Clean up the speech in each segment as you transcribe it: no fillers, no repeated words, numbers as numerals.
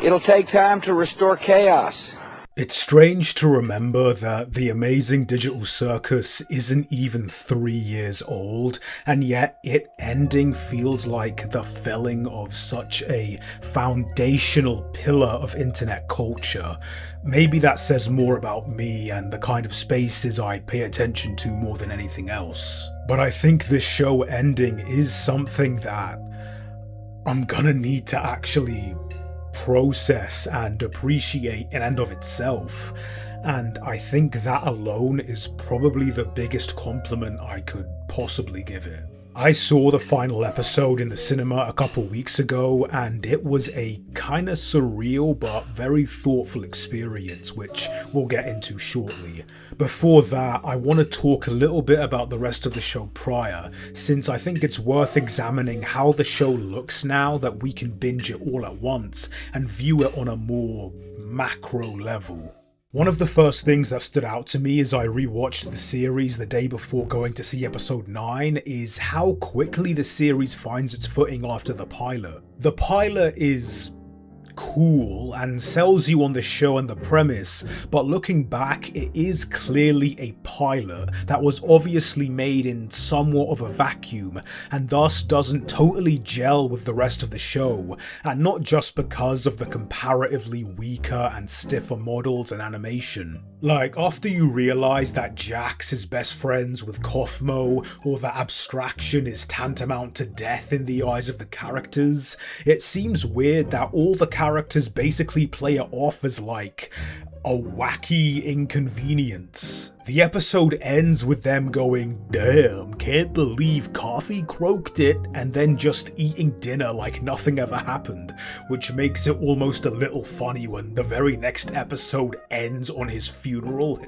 It'll take time to restore chaos. It's strange to remember that the amazing digital circus isn't even 3 years old, and yet it ending feels like the felling of such a foundational pillar of internet culture. Maybe that says more about me and the kind of spaces I pay attention to more than anything else. But I think this show ending is something that I'm gonna need to actually process and appreciate in and of itself, and I think that alone is probably the biggest compliment I could possibly give it. I saw the final episode in the cinema a couple weeks ago, and it was a kinda surreal but very thoughtful experience, which we'll get into shortly. Before that, I want to talk a little bit about the rest of the show prior, since I think it's worth examining how the show looks now that we can binge it all at once and view it on a more macro level. One of the first things that stood out to me as I rewatched the series the day before going to see episode 9 is how quickly the series finds its footing after the pilot. The pilot is cool and sells you on the show and the premise, but looking back, it is clearly a pilot that was obviously made in somewhat of a vacuum and thus doesn't totally gel with the rest of the show, and not just because of the comparatively weaker and stiffer models and animation. Like, after you realise that Jax is best friends with Kaufmo, or that abstraction is tantamount to death in the eyes of the characters, it seems weird that all the characters basically play it off as like a wacky inconvenience. The episode ends with them going, "Damn, can't believe Coffee croaked it," and then just eating dinner like nothing ever happened, which makes it almost a little funny when the very next episode ends on his funeral.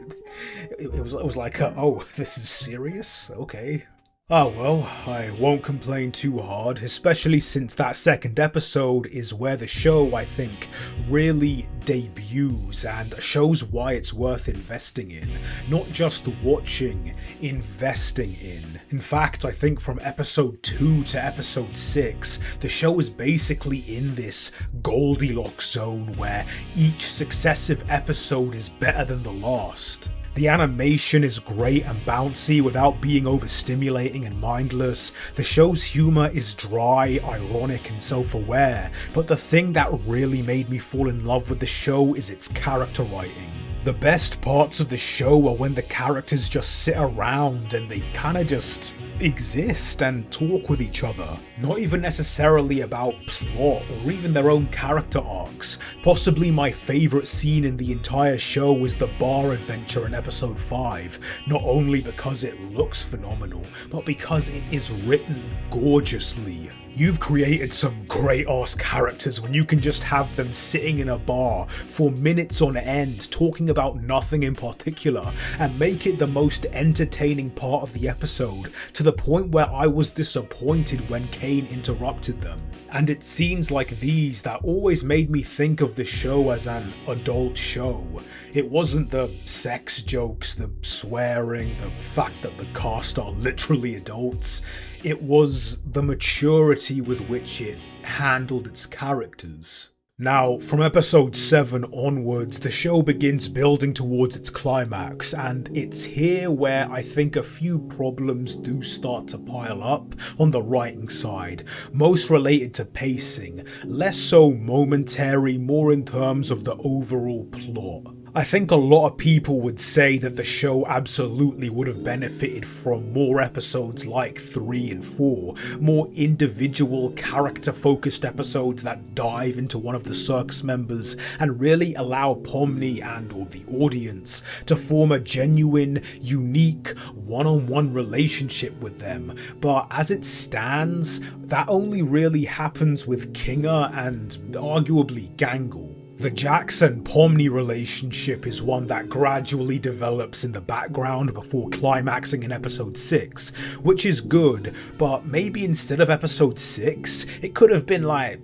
It was like, oh, this is serious? Okay. Ah well, I won't complain too hard, especially since that second episode is where the show, I think, really debuts and shows why it's worth investing in. Not just watching, investing in. In fact, I think from episode 2 to episode 6, the show is basically in this Goldilocks zone where each successive episode is better than the last. The animation is great and bouncy without being overstimulating and mindless. The show's humour is dry, ironic and self-aware, but the thing that really made me fall in love with the show is its character writing. The best parts of the show are when the characters just sit around and they kinda just exist and talk with each other. Not even necessarily about plot or even their own character arcs. Possibly my favourite scene in the entire show is the bar adventure in episode 5, not only because it looks phenomenal, but because it is written gorgeously. You've created some great ass characters when you can just have them sitting in a bar for minutes on end talking about nothing in particular and make it the most entertaining part of the episode, to the point where I was disappointed when Kane interrupted them. And it's scenes like these that always made me think of the show as an adult show. It wasn't the sex jokes, the swearing, the fact that the cast are literally adults. It was the maturity with which it handled its characters. Now, from episode 7 onwards, the show begins building towards its climax, and it's here where I think a few problems do start to pile up on the writing side, most related to pacing, less so momentary, more in terms of the overall plot. I think a lot of people would say that the show absolutely would have benefited from more episodes like 3 and 4, more individual character-focused episodes that dive into one of the circus members and really allow Pomni and or the audience to form a genuine, unique, one-on-one relationship with them. But as it stands, that only really happens with Kinga and arguably Gangle. The Jax and Pomni relationship is one that gradually develops in the background before climaxing in episode 6, which is good, but maybe instead of episode 6, it could have been like,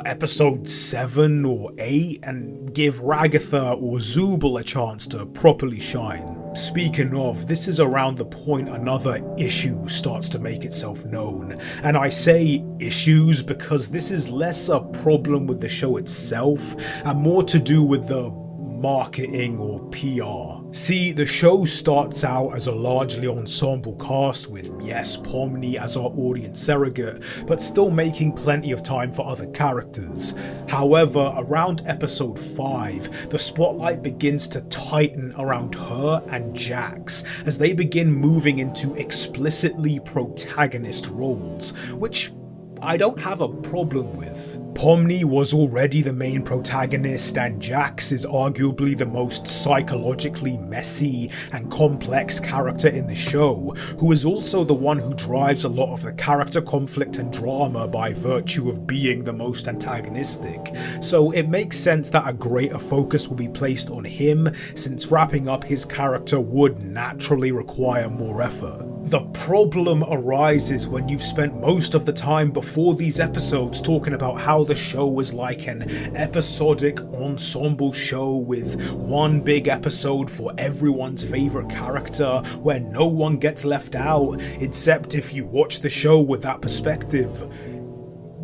episode 7 or 8, and give Ragatha or Zubul a chance to properly shine. Speaking of, this is around the point another issue starts to make itself known. And I say issues because this is less a problem with the show itself and more to do with the marketing or PR. See, the show starts out as a largely ensemble cast with, yes, Pomni as our audience surrogate, but still making plenty of time for other characters. However, around episode 5, the spotlight begins to tighten around her and Jax as they begin moving into explicitly protagonist roles, which I don't have a problem with. Pomni was already the main protagonist, and Jax is arguably the most psychologically messy and complex character in the show, who is also the one who drives a lot of the character conflict and drama by virtue of being the most antagonistic. So it makes sense that a greater focus will be placed on him, since wrapping up his character would naturally require more effort. The problem arises when you've spent most of the time before these episodes talking about how the show was like an episodic ensemble show with one big episode for everyone's favourite character where no one gets left out, except if you watch the show with that perspective.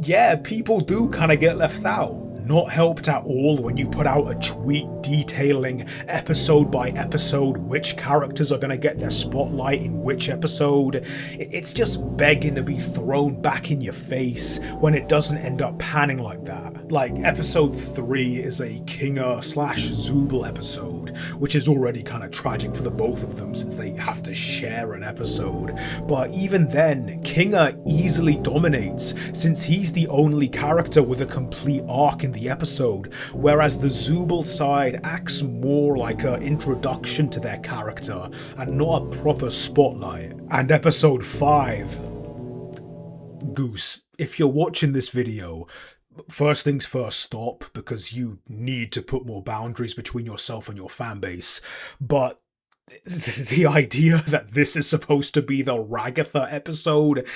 Yeah, people do kind of get left out. Not helped at all when you put out a tweet detailing episode by episode which characters are going to get their spotlight in which episode. It's just begging to be thrown back in your face when it doesn't end up panning like that. Like, episode 3 is a Kinga/Zubel episode, which is already kind of tragic for the both of them since they have to share an episode. But even then, Kinga easily dominates since he's the only character with a complete arc in the episode, whereas the Zubel side acts more like an introduction to their character and not a proper spotlight. And episode 5, Goose, if you're watching this video, first things first, stop, because you need to put more boundaries between yourself and your fan base. But the idea that this is supposed to be the Ragatha episode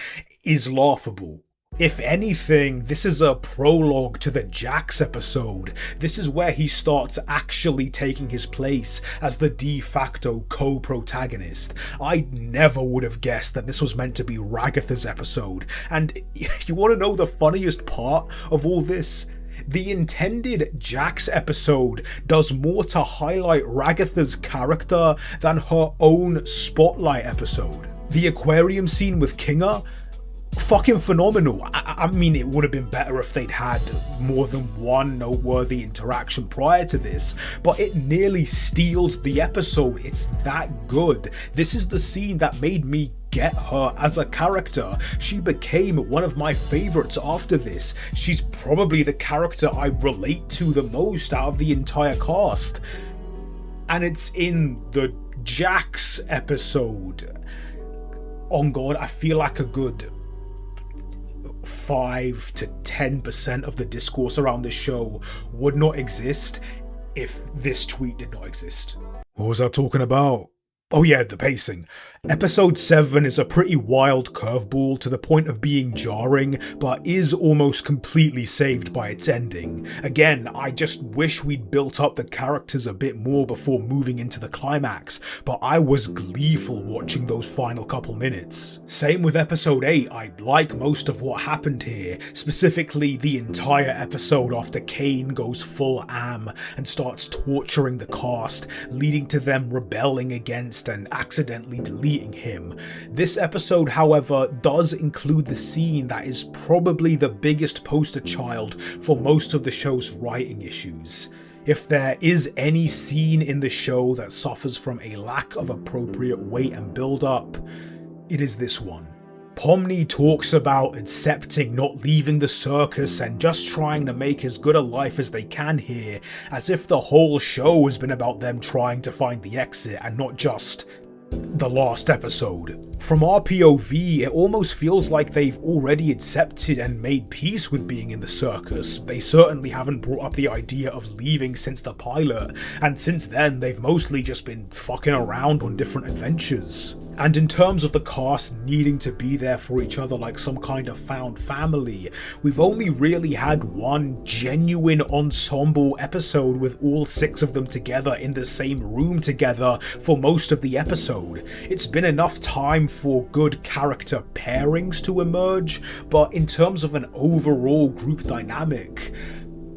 is laughable. If anything, this is a prologue to the Jax episode. This is where he starts actually taking his place as the de facto co-protagonist. I never would have guessed that this was meant to be Ragatha's episode. And you want to know the funniest part of all this? The intended Jax episode does more to highlight Ragatha's character than her own spotlight episode. The aquarium scene with Kinga? Fucking phenomenal. I mean, it would have been better if they'd had more than one noteworthy interaction prior to this, but it nearly steals the episode. It's that good. This is the scene that made me get her as a character. She became one of my favourites after this. She's probably the character I relate to the most out of the entire cast. And it's in the Jax episode. On God, I feel like a good 5 to 10% of the discourse around this show would not exist if this tweet did not exist. What was I talking about? Oh yeah, the pacing. Episode 7 is a pretty wild curveball to the point of being jarring, but is almost completely saved by its ending. Again, I just wish we'd built up the characters a bit more before moving into the climax, but I was gleeful watching those final couple minutes. Same with episode 8, I like most of what happened here, specifically the entire episode after Kane goes full am and starts torturing the cast, leading to them rebelling against and accidentally deleting him. This episode, however, does include the scene that is probably the biggest poster child for most of the show's writing issues. If there is any scene in the show that suffers from a lack of appropriate weight and build-up, it is this one. Pomni talks about accepting not leaving the circus and just trying to make as good a life as they can here, as if the whole show has been about them trying to find the exit and not just the last episode. From our POV, it almost feels like they've already accepted and made peace with being in the circus. They certainly haven't brought up the idea of leaving since the pilot, and since then they've mostly just been fucking around on different adventures. And in terms of the cast needing to be there for each other like some kind of found family, we've only really had one genuine ensemble episode with all 6 of them together in the same room together for most of the episode. It's been enough time for good character pairings to emerge, but in terms of an overall group dynamic,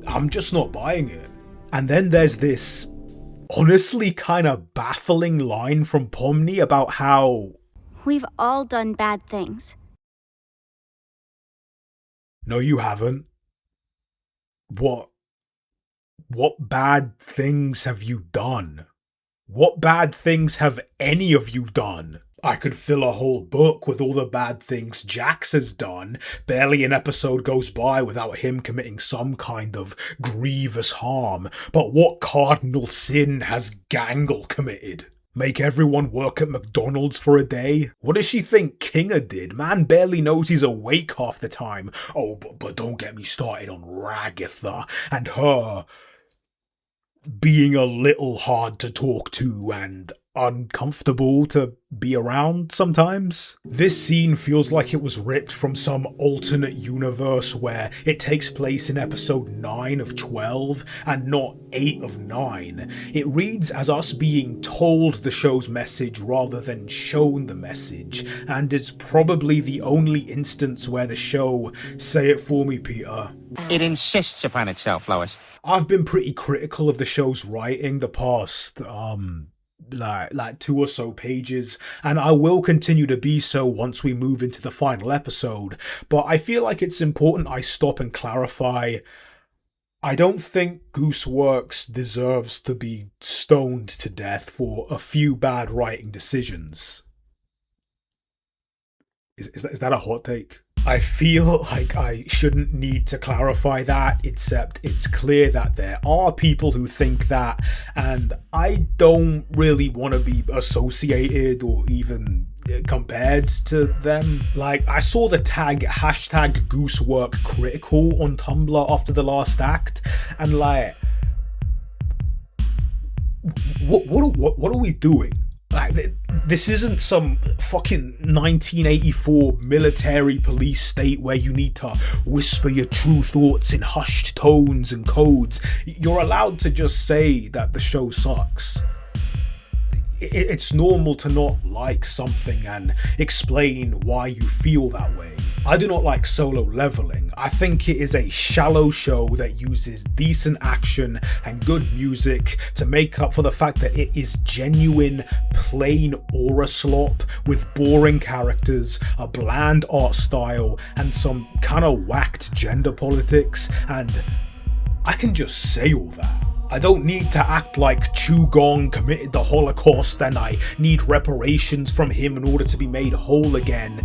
I'm just not buying it. And then there's this honestly kind of baffling line from Pomni about how we've all done bad things. No, you haven't. What bad things have you done? What bad things have any of you done? I could fill a whole book with all the bad things Jax has done. Barely an episode goes by without him committing some kind of grievous harm. But what cardinal sin has Gangle committed? Make everyone work at McDonald's for a day? What does she think Kinga did? Man barely knows he's awake half the time. Oh, but don't get me started on Ragatha and her being a little hard to talk to and uncomfortable to be around sometimes. This scene feels like it was ripped from some alternate universe where it takes place in episode 9 of 12 and not 8 of 9. It reads as us being told the show's message rather than shown the message, and is probably the only instance where the show, say it for me Peter, it insists upon itself, Lois. I've been pretty critical of the show's writing the past like 2 or so pages, and I will continue to be so once we move into the final episode, but I feel like it's important I stop and clarify. I don't think Gooseworx deserves to be stoned to death for a few bad writing decisions. Is that a hot take? I feel like I shouldn't need to clarify that, except it's clear that there are people who think that, and I don't really want to be associated or even compared to them. Like, I saw the tag #GooseworkCritical on Tumblr after the last act, and like, what are we doing? Like, this isn't some fucking 1984 military police state where you need to whisper your true thoughts in hushed tones and codes. You're allowed to just say that the show sucks. It's normal to not like something and explain why you feel that way. I do not like Solo Leveling. I think it is a shallow show that uses decent action and good music to make up for the fact that it is genuine, plain aura slop with boring characters, a bland art style, and some kind of whacked gender politics, and I can just say all that. I don't need to act like Chugong committed the Holocaust and I need reparations from him in order to be made whole again.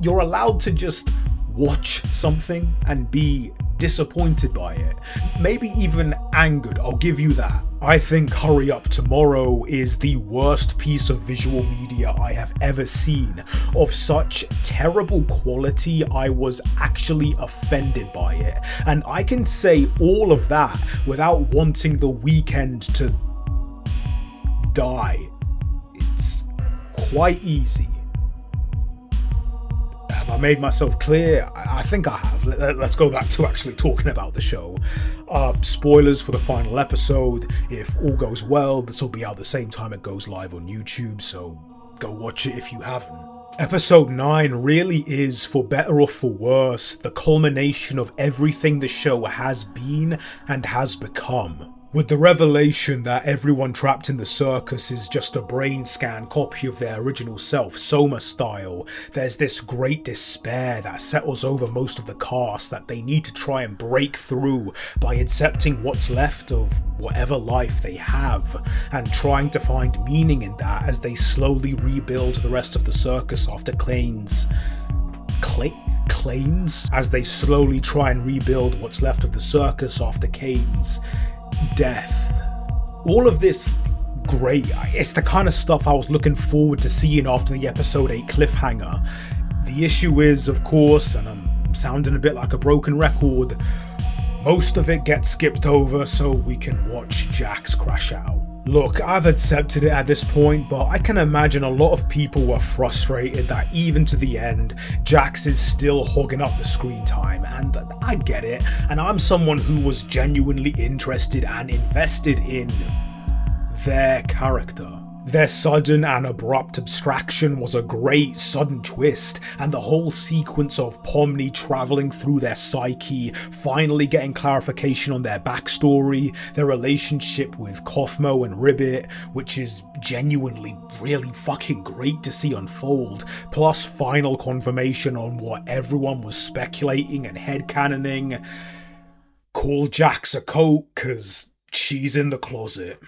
You're allowed to just watch something and be disappointed by it. Maybe even angered, I'll give you that. I think Hurry Up Tomorrow is the worst piece of visual media I have ever seen. Of such terrible quality, I was actually offended by it. And I can say all of that without wanting The Weeknd to die. It's quite easy. Have I made myself clear? I think I have. Let's go back to actually talking about the show. Spoilers for the final episode. If all goes well, this will be out the same time it goes live on YouTube, so go watch it if you haven't. Episode 9 really is, for better or for worse, the culmination of everything the show has been and has become. With the revelation that everyone trapped in the circus is just a brain scan copy of their original self, Soma style, there's this great despair that settles over most of the cast that they need to try and break through by accepting what's left of whatever life they have, and trying to find meaning in that as they slowly rebuild the rest of the circus after Klain's as they slowly try and rebuild what's left of the circus after Kane's death. All of this great. It's the kind of stuff I was looking forward to seeing after the episode 8 cliffhanger. The issue is, of course, and I'm sounding a bit like a broken record, most of it gets skipped over so we can watch Jax crash out. Look, I've accepted it at this point, but I can imagine a lot of people were frustrated that even to the end, Jax is still hogging up the screen time, and I get it, and I'm someone who was genuinely interested and invested in their character. Their sudden and abrupt abstraction was a great sudden twist, and the whole sequence of Pomni travelling through their psyche, finally getting clarification on their backstory, their relationship with Kaufmo and Ribbit, which is genuinely really fucking great to see unfold, plus final confirmation on what everyone was speculating and headcanoning. Call Jax a coat, cause she's in the closet.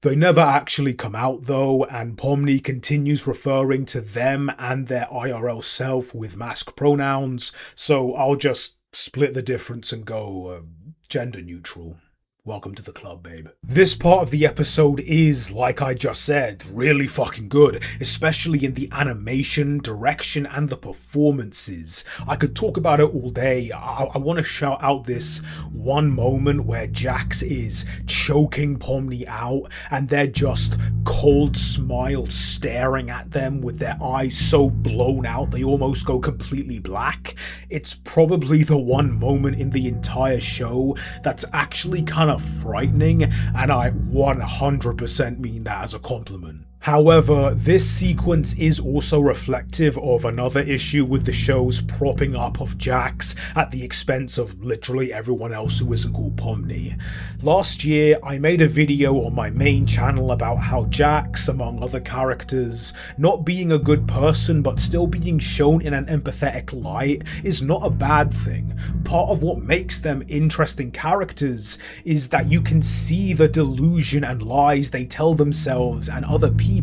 They never actually come out though, and Pomni continues referring to them and their IRL self with mask pronouns, so I'll just split the difference and go gender neutral. Welcome to the club, babe. This part of the episode is, like I just said, really fucking good, especially in the animation, direction, and the performances. I could talk about it all day. I want to shout out this one moment where Jax is choking Pomni out, and they're just cold smiles staring at them with their eyes so blown out they almost go completely black. It's probably the one moment in the entire show that's actually kind of frightening, and I 100% mean that as a compliment. However, this sequence is also reflective of another issue with the show's propping up of Jax at the expense of literally everyone else who isn't called Pomni. Last year, I made a video on my main channel about how Jax, among other characters, not being a good person but still being shown in an empathetic light is not a bad thing. Part of what makes them interesting characters is that you can see the delusion and lies they tell themselves and other people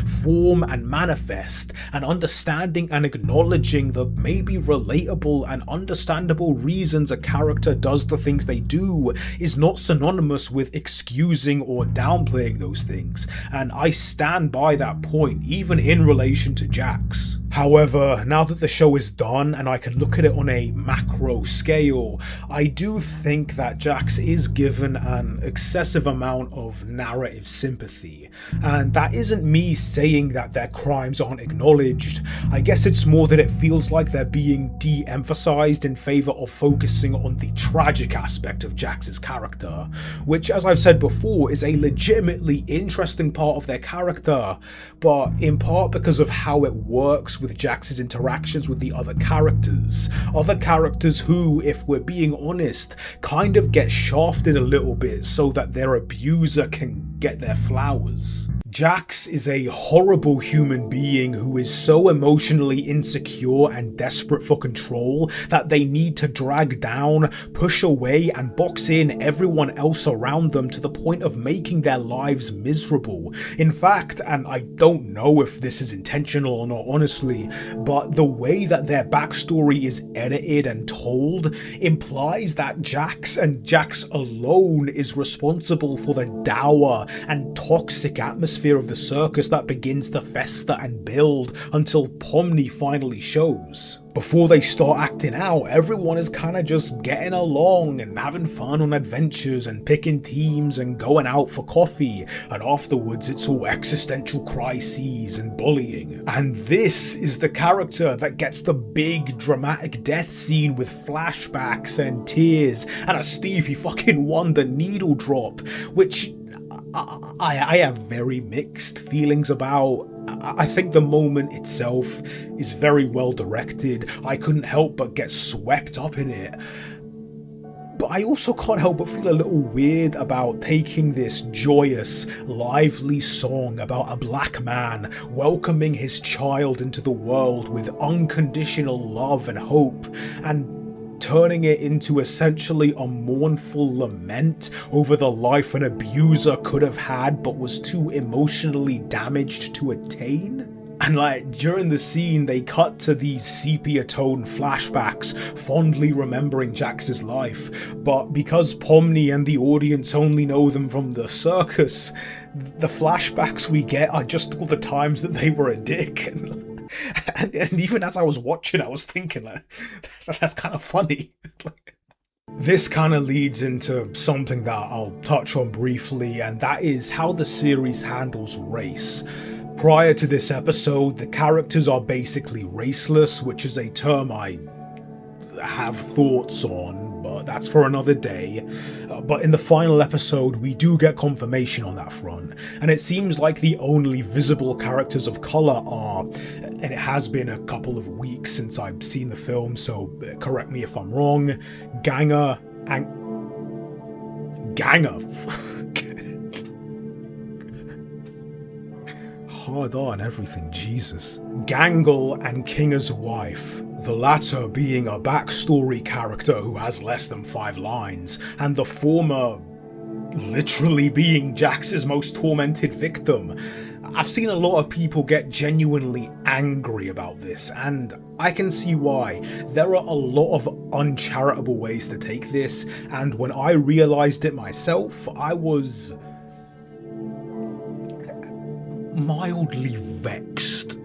form and manifest, and understanding and acknowledging the maybe relatable and understandable reasons a character does the things they do is not synonymous with excusing or downplaying those things, and I stand by that point even in relation to Jax. However, now that the show is done and I can look at it on a macro scale, I do think that Jax is given an excessive amount of narrative sympathy, and that isn't me saying that their crimes aren't acknowledged. I guess it's more that it feels like they're being de-emphasized in favor of focusing on the tragic aspect of Jax's character, which, as I've said before, is a legitimately interesting part of their character, but in part because of how it works with Jax's interactions with the other characters who, if we're being honest, kind of get shafted a little bit so that their abuser can get their flowers. Jax is a horrible human being who is so emotionally insecure and desperate for control that they need to drag down, push away, and box in everyone else around them to the point of making their lives miserable. In fact, and I don't know if this is intentional or not honestly, but the way that their backstory is edited and told implies that Jax and Jax alone is responsible for the dour and toxic atmosphere of the circus that begins to fester and build until Pomni finally shows. Before they start acting out, everyone is kind of just getting along and having fun on adventures and picking themes and going out for coffee, and afterwards it's all existential crises and bullying. And this is the character that gets the big dramatic death scene with flashbacks and tears and a Stevie fucking Wonder needle drop, which I have very mixed feelings about. I think the moment itself is very well directed. I couldn't help but get swept up in it. But I also can't help but feel a little weird about taking this joyous, lively song about a black man welcoming his child into the world with unconditional love and hope, and turning it into essentially a mournful lament over the life an abuser could have had but was too emotionally damaged to attain. And like during the scene, they cut to these sepia tone flashbacks, fondly remembering Jax's life. But because Pomni and the audience only know them from the circus, the flashbacks we get are just all the times that they were a dick. And even as I was watching, I was thinking, like, that's kind of funny. This kind of leads into something that I'll touch on briefly, and that is how the series handles race. Prior to this episode, the characters are basically raceless, which is a term I have thoughts on, but that's for another day. But in the final episode, we do get confirmation on that front, and it seems like the only visible characters of colour are, and it has been a couple of weeks since I've seen the film, so correct me if I'm wrong, Ganger and... Ganger? Hard on everything, Jesus. Gangle and Kinga's wife, the latter being a backstory character who has less than 5 lines, and the former literally being Jax's most tormented victim. I've seen a lot of people get genuinely angry about this, and I can see why. There are a lot of uncharitable ways to take this, and when I realised it myself, I was mildly vexed.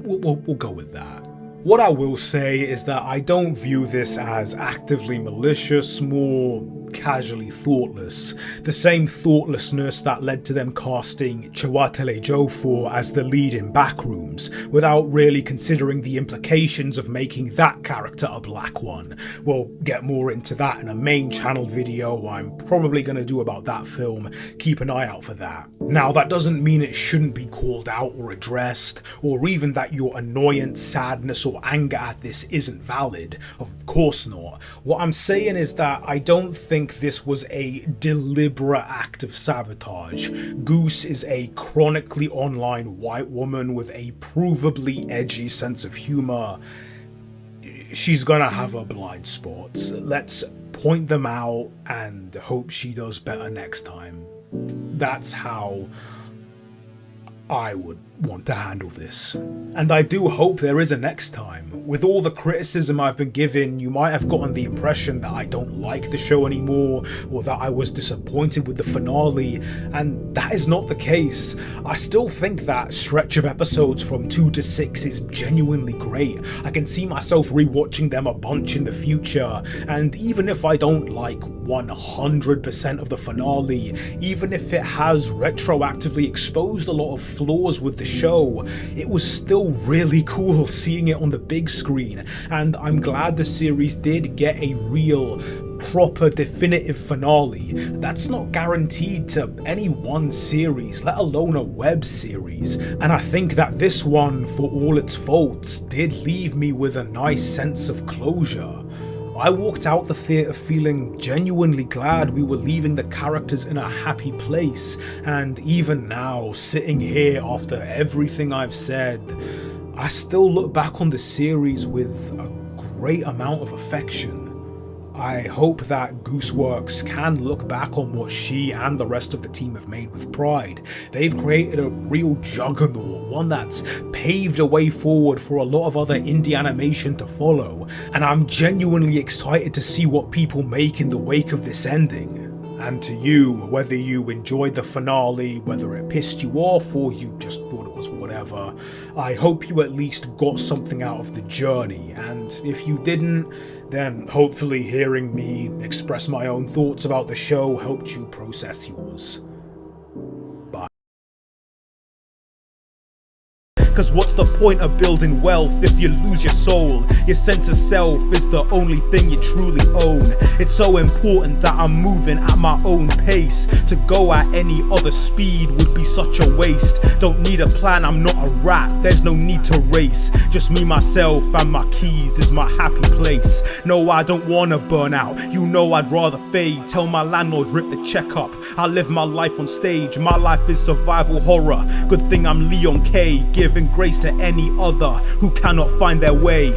We'll go with that. What I will say is that I don't view this as actively malicious, more casually thoughtless. The same thoughtlessness that led to them casting Chiwetel Ejiofor as the lead in Backrooms, without really considering the implications of making that character a black one. We'll get more into that in a main channel video I'm probably going to do about that film. Keep an eye out for that. Now, that doesn't mean it shouldn't be called out or addressed, or even that your annoyance, sadness, or anger at this isn't valid. Of course not. What I'm saying is that I don't think this was a deliberate act of sabotage. Goose is a chronically online white woman with a provably edgy sense of humour. She's gonna have her blind spots. Let's point them out and hope she does better next time. That's how I would want to handle this. And I do hope there is a next time. With all the criticism I've been given, you might have gotten the impression that I don't like the show anymore, or that I was disappointed with the finale, and that is not the case. I still think that stretch of episodes from 2 to 6 is genuinely great. I can see myself rewatching them a bunch in the future, and even if I don't like 100% of the finale, even if it has retroactively exposed a lot of flaws with the show, it was still really cool seeing it on the big screen, and I'm glad the series did get a real, proper, definitive finale. That's not guaranteed to any one series, let alone a web series, and I think that this one, for all its faults, did leave me with a nice sense of closure. I walked out the theatre feeling genuinely glad we were leaving the characters in a happy place, and even now, sitting here after everything I've said, I still look back on the series with a great amount of affection. I hope that Gooseworx can look back on what she and the rest of the team have made with pride. They've created a real juggernaut, one that's paved a way forward for a lot of other indie animation to follow, and I'm genuinely excited to see what people make in the wake of this ending. And to you, whether you enjoyed the finale, whether it pissed you off or you just thought it was whatever, I hope you at least got something out of the journey, and if you didn't, then hopefully hearing me express my own thoughts about the show helped you process yours. Bye. Cause what's the point of building wealth if you lose your soul? Your sense of self is the only thing you truly own. It's so important that I'm moving at my own pace. To go at any other speed would be such a waste. Don't need a plan, I'm not a rat, there's no need to race. Just me, myself, and my keys is my happy place. No, I don't wanna burn out, you know I'd rather fade. Tell my landlord rip the check up, I live my life on stage. My life is survival horror, good thing I'm Leon K, giving grace to any other who cannot find their way.